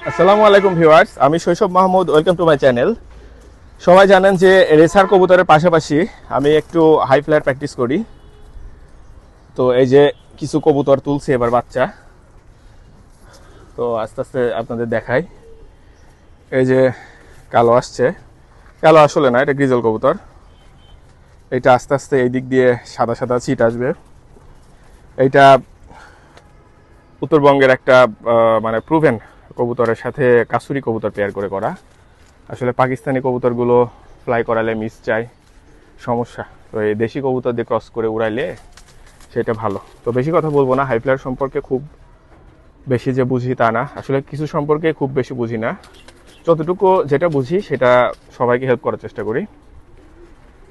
আসসালামু আলাইকুম ভিউয়ার্স, আমি শৈশব Mahmud. Welcome to my channel. সবাই জানেন যে রেসার কবুতরের পাশাপাশি আমি একটু হাই ফ্লায়ার প্র্যাকটিস করি। তো এই যে কিছু কবুতর তুলছে এবার বাচ্চা, তো আস্তে আস্তে আপনাদের দেখাই। এই যে কালো আসছে, কালো আসলে না, এটা গ্রিজল কবুতর। এটা আস্তে আস্তে এই দিক দিয়ে সাদা সাদা ছিট আসবে। এইটা উত্তরবঙ্গের একটা মানে প্রুভেন কবুতরের সাথে কাসুরি কবুতর পেয়ার করে করা। আসলে পাকিস্তানি কবুতরগুলো ফ্লাই করালে মিস চাই, সমস্যা। তো এই দেশি কবুতর দিয়ে ক্রস করে উড়াইলে সেটা ভালো। তো বেশি কথা বলবো না, হাই ফ্লায়ার সম্পর্কে খুব বেশি যে বুঝি তা না, আসলে কিছু সম্পর্কে খুব বেশি বুঝি না। যতটুকু যেটা বুঝি সেটা সবাইকে হেল্প করার চেষ্টা করি।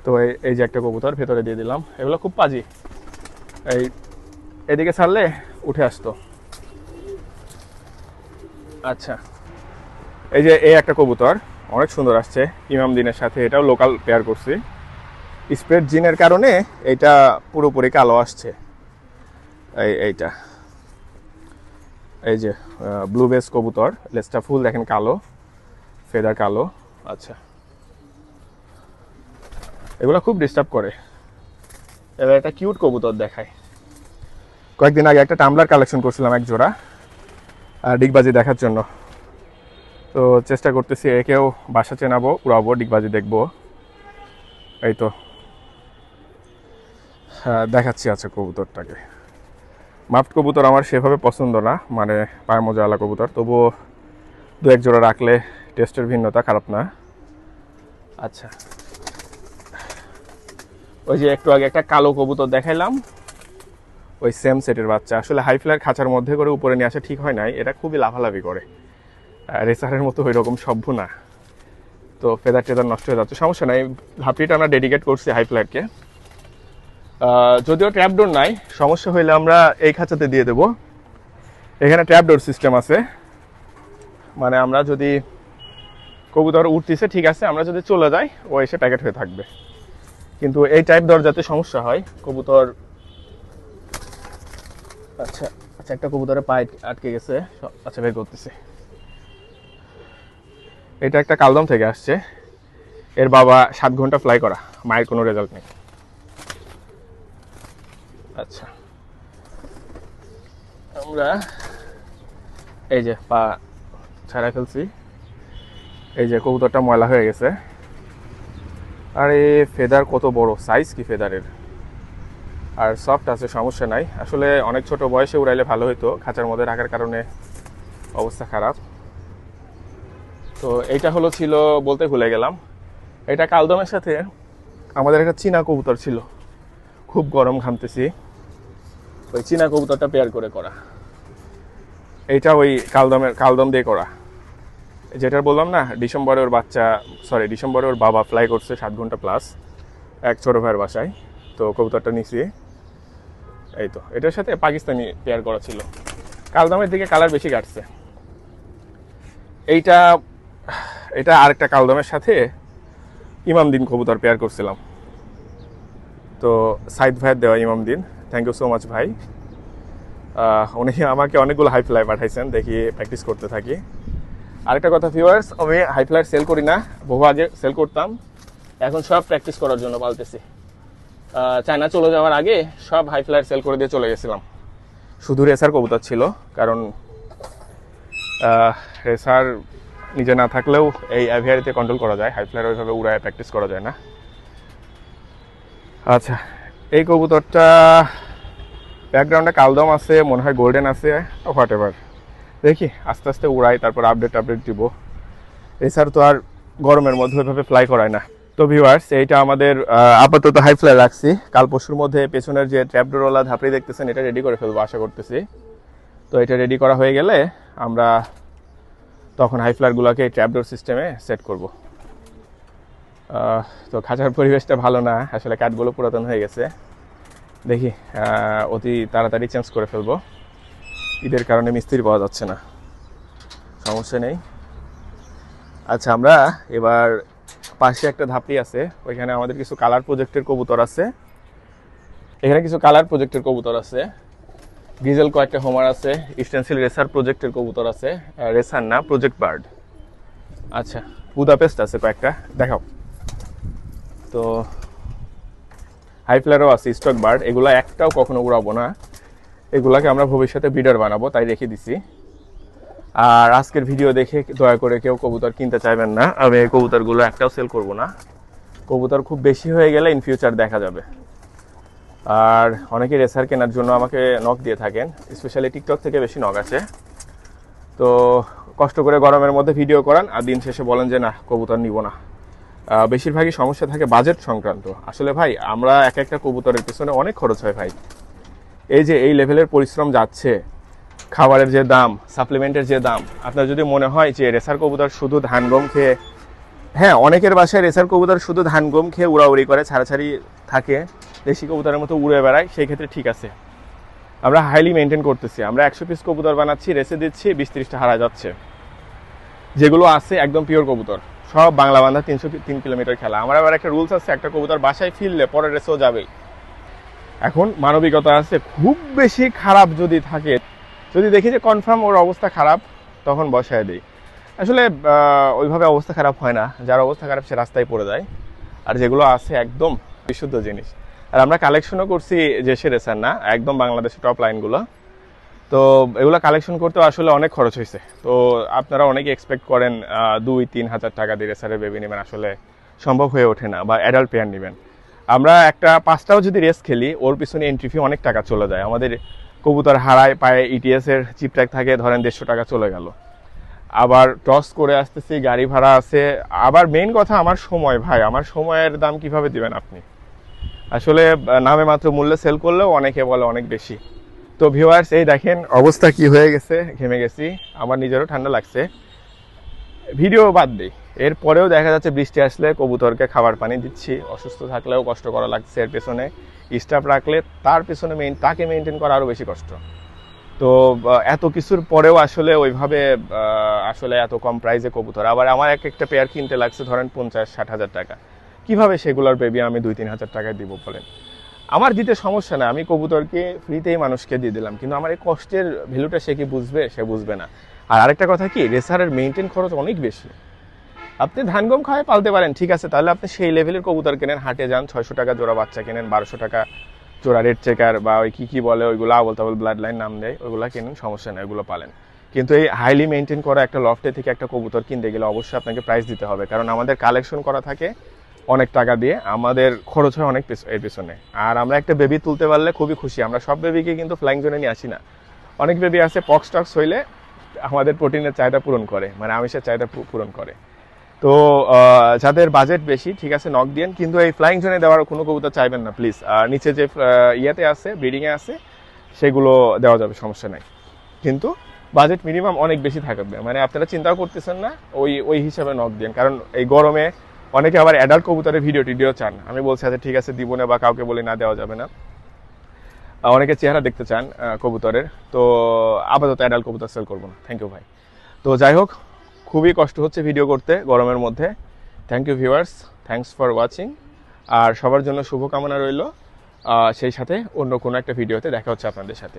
তো এই যে একটা কবুতর ভেতরে দিয়ে দিলাম, এগুলো খুব পাজি, এই এদিকে ছাড়লে উঠে আসতো। আচ্ছা, এই যে এই একটা কবুতর অনেক সুন্দর আসছে ইমাম দিনের সাথে, এটাও লোকাল পেয়ার করছি। স্প্রেড জিনের কারণে এটা পুরোপুরি কালো আসছে। এইটা এই যে ব্লু বেস কবুতর, লেজটা ফুল দেখেন কালো, ফেদার কালো। আচ্ছা, এগুলো খুব ডিস্টার্ব করে। এবার একটা কিউট কবুতর দেখায়। কয়েকদিন আগে একটা টাম্বলার কালেকশন করছিলাম এক জোড়া ডিগবাজি দেখার জন্য। তো চেষ্টা করতেছি একেও বাসা চেনাবো, উড়াবো, ডিগবাজি দেখবো। এই তো দেখাচ্ছি। আচ্ছা, কবুতরটাকে মাফট কবুতর আমার সেভাবে পছন্দ না, মানে পায়ের মোজাওয়ালা কবুতর, তবুও দু এক জোড়া রাখলে টেস্টের ভিন্নতা খারাপ না। আচ্ছা, ওই যে একটু আগে একটা কালো কবুতর দেখাইলাম, ওই সেম সেটের বাচ্চা। আসলে হাই ফ্লায়ার খাঁচার মধ্যে করে উপরে নিয়ে আসা ঠিক হয় নাই, এটা খুবই লাফালাফি করে, রেসারের মতো ওই রকম সভ্য না। তো ফেদার টেদার নষ্ট হয়ে যাচ্ছে, সমস্যা নাই। ধাপড়িটা আমরা ডেডিকেট করছি হাই ফ্লায়ারকে। যদিও ট্র্যাপডোর নাই, সমস্যা হইলে আমরা এই খাঁচাতে দিয়ে দেবো। এখানে ট্র্যাপডোর সিস্টেম আছে, মানে আমরা যদি কবুতর উঠতেছে ঠিক আছে, আমরা যদি চলে যাই ও এসে প্যাকেট হয়ে থাকবে। কিন্তু এই টাইপ দরজাতে সমস্যা হয় কবুতর। আচ্ছা আচ্ছা, একটা কবুতরের পায়ে আটকে গেছে। আচ্ছা, বের করতেছে। এটা একটা কালদম থেকে আসছে, এর বাবা 7 ঘন্টা ফ্লাই করা, মায়ের কোনো রেজাল্ট নেই। আচ্ছা, আমরা এই যে পা ছাড়া ফেলছি, এই যে কবুতরটা ময়লা হয়ে গেছে। আর এই ফেদার কত বড় সাইজ, কি ফেদারের! আর সফট আছে, সমস্যা নাই। আসলে অনেক ছোট বয়সে উড়াইলে ভালো হতো, খাঁচার মধ্যে রাখার কারণে অবস্থা খারাপ। তো এইটা হলো ছিল, বলতে ভুলে গেলাম, এটা কালদমের সাথে আমাদের একটা চীনা কবুতর ছিল, খুব গরম ঘামতেছি, ওই চীনা কবুতরটা পেয়ার করে করা। এইটা ওই কালদম দিয়ে করা, যেটা বললাম না, ডিসেম্বরে ওর বাচ্চা, সরি ডিসেম্বরে ওর বাবা ফ্লাই করছে 7 ঘন্টা প্লাস এক ছোট ভাইয়ের বাসায়। তো কবুতরটা নিছি। এই তো এটার সাথে পাকিস্তানি পেয়ার করা ছিল, কালদমের দিকে কালার বেশি কাটছে। এইটা এটা আরেকটা কালদমের সাথে ইমাম দিন কবুতর পেয়ার করছিলাম। তো সাইদ ভাইয়ের দেওয়া ইমাম দিন, থ্যাংক ইউ সো মাচ ভাই। উনি আমাকে অনেকগুলো হাই ফ্লাই পাঠাইছেন, দেখি প্র্যাকটিস করতে থাকি। আরেকটা কথা ভিউয়ার্স, আমি হাই ফ্লায়ার সেল করি না, বহু আগে সেল করতাম, এখন সব প্র্যাকটিস করার জন্য পালতেছি। চায়না চলে যাওয়ার আগে সব হাই ফ্লায়ার সেল করে দিয়ে চলে গেছিলাম, শুধু রেসার কবুতর ছিল। কারণ রেসার নিজে না থাকলেও এই অ্যাভিয়ারিতে কন্ট্রোল করা যায়, হাই ফ্লায়ার ওইভাবে উড়ায় প্র্যাকটিস করা যায় না। আচ্ছা, এই কবুতরটা ব্যাকগ্রাউন্ডে কালদম আছে, মনে হয় গোল্ডেন আছে, হোয়াট এভার, দেখি আস্তে আস্তে উড়াই, তারপর আপডেট দিব। রেসার তো আর গরমের মধ্যে ওইভাবে ফ্লাই করায় না। তো ভিউয়ার্স, এইটা আমাদের আপাতত হাই ফ্লাই রাখছি। কাল পরশুর মধ্যে পেছনের যে ট্র্যাপডোরওয়ালা ধাপড়ি দেখতেছেন, এটা রেডি করে ফেলবো আশা করতেছি। তো এটা রেডি করা হয়ে গেলে আমরা তখন হাই ফ্লায়ারগুলোকে ট্র্যাপডোর সিস্টেমে সেট করব। তো খাঁচার পরিবেশটা ভালো না, আসলে কাঠগুলো পুরাতন হয়ে গেছে, দেখি অতি তাড়াতাড়ি চেঞ্জ করে ফেলবো। ঈদের কারণে মিস্ত্রি পাওয়া যাচ্ছে না, সমস্যা নেই। আচ্ছা, আমরা এবার পাশে একটা ধাপড়ি আছে, ওইখানে আমাদের কিছু কালার প্রজেক্টের কবুতর আছে। এখানে কিছু কালার প্রজেক্টের কবুতর আছে, ডিজেল কয়েকটা হোমার আছে, স্টেনসিল রেসার প্রজেক্টের কবুতর আছে, রেসার না প্রজেক্ট বার্ড। আচ্ছা, বুদাপেস্ট আছে কয়েকটা, দেখাও। তো হাই ফ্লারও আছে, স্টক বার্ড। এগুলো একটাও কখনো উড়াবো না, এগুলাকে আমরা ভবিষ্যতে ব্রিডার বানাবো, তাই রেখে দিছি। আর আজকের ভিডিও দেখে দয়া করে কেউ কবুতর কিনতে চাইবেন না, আমি এই কবুতরগুলো একটাও সেল করব না। কবুতর খুব বেশি হয়ে গেলে ইন ফিউচার দেখা যাবে। আর অনেকে রেসার কেনার জন্য আমাকে নক দিয়ে থাকেন, স্পেশালি টিকটক থেকে বেশি নক আছে। তো কষ্ট করে গরমের মধ্যে ভিডিও করান আর দিন শেষে বলেন যে না কবুতর নিব না। বেশিরভাগই সমস্যা থাকে বাজেট সংক্রান্ত। আসলে ভাই আমরা এক একটা কবুতরের পেছনে অনেক খরচ হয় ভাই। এই যে এই লেভেলের পরিশ্রম যাচ্ছে, খাবারের যে দাম, সাপ্লিমেন্টের যে দাম, আপনার যদি মনে হয় যে রেসার কবুতর শুধু ধান গম খেয়ে, হ্যাঁ অনেকের বাসায় রেসার কবুতর শুধু ধান গম খেয়ে উড়াউড়ি করে ছাড়াছাড়ি থাকে, দেশি কবুতরের মতো উড়ে বেড়ায়, সেই ক্ষেত্রে ঠিক আছে। আমরা হাইলি মেনটেন করতেছি, আমরা 100 পিস কবুতর বানাচ্ছি, রেসে দিচ্ছি, 20-30টা হারা যাচ্ছে। যেগুলো আছে একদম পিওর কবুতর, সব বাংলা বান্ধা 303 কিলোমিটার খেলা। আমার আবার একটা রুলস আছে, একটা কবুতর বাসায় ফিরলে পরের রেসেও যাবেই। এখন মানবিকতা আছে, খুব বেশি খারাপ যদি থাকে, যদি দেখি যে কনফার্ম ওর অবস্থা খারাপ, তখন বসায় দিই। আসলে ওইভাবে অবস্থা খারাপ হয় না, যার অবস্থা খারাপ সে রাস্তায় পড়ে যায়। আর যেগুলো আছে একদম বিশুদ্ধ জিনিস। আর আমরা কালেকশনও করছি, যে সে রেসার না, একদম বাংলাদেশের টপ লাইনগুলো। তো এগুলো কালেকশন করতেও আসলে অনেক খরচ হয়েছে। তো আপনারা অনেকে এক্সপেক্ট করেন 2-3 হাজার টাকা দিয়ে রেসারের বেবি নেবেন, আসলে সম্ভব হয়ে ওঠে না। বা অ্যাডাল্ট পেয়ার নেবেন, আমরা একটা 5টাও যদি রেস খেলি, ওর পিছনে এন্ট্রি ফি অনেক টাকা চলে যায়। আমাদের কবুতর হারায় পায়ে ইটিএস এর চিপ ট্যাগ থাকে, ধরেন 150 টাকা চলে গেল। আবার টস করে আসতেছি, গাড়ি ভাড়া আছে। আবার মেইন কথা আমার সময়, ভাই আমার সময়ের দাম কিভাবে দিবেন আপনি? আসলে নামে মাত্র মূল্যে সেল করলেও অনেকে বলে অনেক বেশি। তো ভিউয়ার্স, এই দেখেন অবস্থা কি হয়ে গেছে, ঘেমে গেছি, আমার নিজেরও ঠান্ডা লাগছে। ভিডিও বাদ দিই, এরপরেও দেখা যাচ্ছে বৃষ্টি আসলে কবুতরকে খাবার পানি দিচ্ছি, অসুস্থ থাকলেও কষ্ট করা লাগছে। এর পেছনে স্টাফ রাখলে তার পেছনে তাকে মেনটেন করা আরও বেশি কষ্ট। তো এত কিছুর পরেও আসলে ওইভাবে আসলে এত কম প্রাইসে কবুতর, আবার আমার এক একটা পেয়ার কিনতে লাগছে ধরেন 50-60 হাজার টাকা। কিভাবে সেগুলোর বেবি আমি 2-3 হাজার টাকায় দিব বলেন? আমার দিতে সমস্যা না, আমি কবুতরকে ফ্রিতেই মানুষকে দিয়ে দিলাম, কিন্তু আমার এই কষ্টের ভ্যালুটা সে কি বুঝবে? সে বুঝবে না। আর আরেকটা কথা কি, রেসারের মেইনটেন খরচ অনেক বেশি। আপনি ধান গম খাওয়াই পালতে পারেন, ঠিক আছে, তাহলে আপনি সেই লেভেলের কবুতর কেনেন, হাটে যান, 600 টাকা জোড়া বাচ্চা কেনেন, 1200 টাকা জোড়া রেড চেকার বা ওই কি বলে ওইগুলো আবল তাবল ব্লাড লাইন নাম দেয়, ওইগুলো কেনেন, সমস্যা নেই, ওইগুলো পালেন। কিন্তু এই হাইলি মেনটেন করা একটা লফটে থেকে একটা কবুতর কিনতে গেলে অবশ্যই আপনাকে প্রাইস দিতে হবে, কারণ আমাদের কালেকশন করা থাকে অনেক টাকা দিয়ে, আমাদের খরচ হয় অনেক এর পিছনে। আর আমরা একটা বেবি তুলতে পারলে খুবই খুশি। আমরা সব বেবিকে কিন্তু ফ্লাইং জোনে নিয়ে আসি না। অনেক বেবি আছে পক্স টক্স হইলে আমাদের প্রোটিনের চাহিদা পূরণ করে, মানে আমিষের চাহিদা পূরণ করে। তো যাদের বাজেট বেশি, ঠিক আছে নক দিয়েন, কিন্তু এই ফ্লাইং জোনে দেওয়ার কোনো কবুতর চাইবেন না প্লিজ। আর নিচে যে ইয়েতে আছে, ব্রিডিংয়ে আছে, সেগুলো দেওয়া যাবে, সমস্যা নাই। কিন্তু বাজেট মিনিমাম অনেক বেশি থাকবে, মানে আপনারা চিন্তাও করতেছেন না, ওই হিসাবে নক দিন। কারণ এই গরমে অনেকে আবার অ্যাডাল্ট কবুতরের ভিডিও চান। আমি বলছি আচ্ছা ঠিক আছে দিব না, বা কাউকে বলে না দেওয়া যাবে না। অনেকে চেহারা দেখতে চান কবুতরের, তো আপাতত অ্যাডাল্ট কবুতর সেল করবো না। থ্যাংক ইউ ভাই। তো যাই হোক, খুবই কষ্ট হচ্ছে ভিডিও করতে গরমের মধ্যে। Thank you viewers, thanks for watching. আর সবার জন্য শুভকামনা রইল। সেই সাথে অন্য কোনো একটা ভিডিওতে দেখা হচ্ছে আপনাদের সাথে।